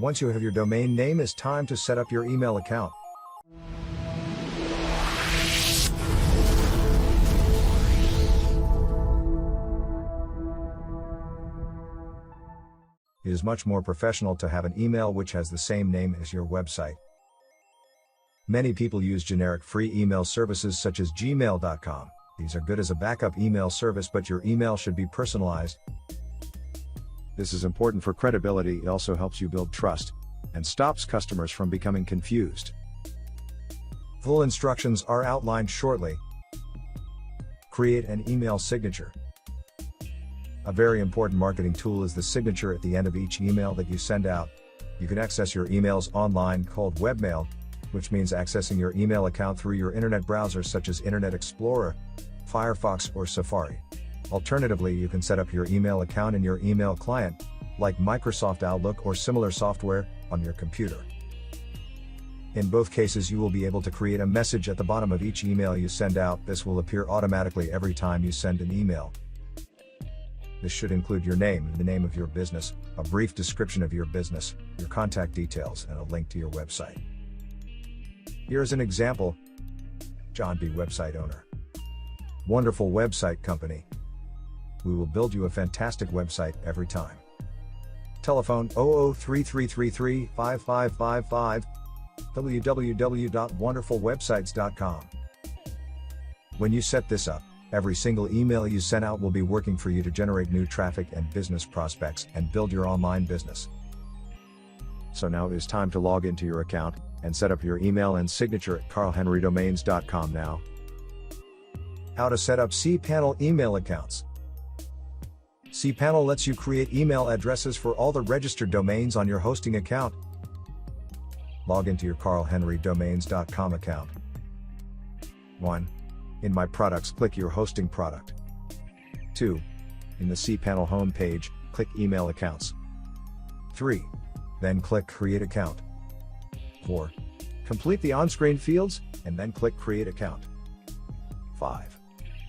Once you have your domain name, it's time to set up your email account. It is much more professional to have an email which has the same name as your website. Many people use generic free email services such as gmail.com. These are good as a backup email service, but your email should be personalized. This is important for credibility. It also helps you build trust and stops customers from becoming confused. Full instructions are outlined shortly. Create an email signature. A very important marketing tool is the signature at the end of each email that you send out. You can access your emails online, called webmail, which means accessing your email account through your internet browser such as Internet Explorer, Firefox, or Safari. Alternatively, you can set up your email account in your email client, like Microsoft Outlook or similar software, on your computer. In both cases, you will be able to create a message at the bottom of each email you send out. This will appear automatically every time you send an email. This should include your name, the name of your business, a brief description of your business, your contact details, and a link to your website. Here is an example. John B. Website owner. Wonderful website company. We will build you a fantastic website every time. Telephone 0033335555, www.wonderfulwebsites.com. When you set this up, every single email you send out will be working for you to generate new traffic and business prospects and build your online business. So now it is time to log into your account and set up your email and signature at carlhenrydomains.com now. How to set up cPanel email accounts. cPanel lets you create email addresses for all the registered domains on your hosting account. Log into your carlhenrydomains.com account. 1. In My Products, click your hosting product. 2. In the cPanel home page, click Email Accounts. 3. Then click Create Account. 4. Complete the on-screen fields, and then click Create Account. 5.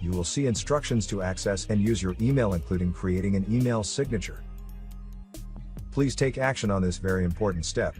You will see instructions to access and use your email, including creating an email signature. Please take action on this very important step.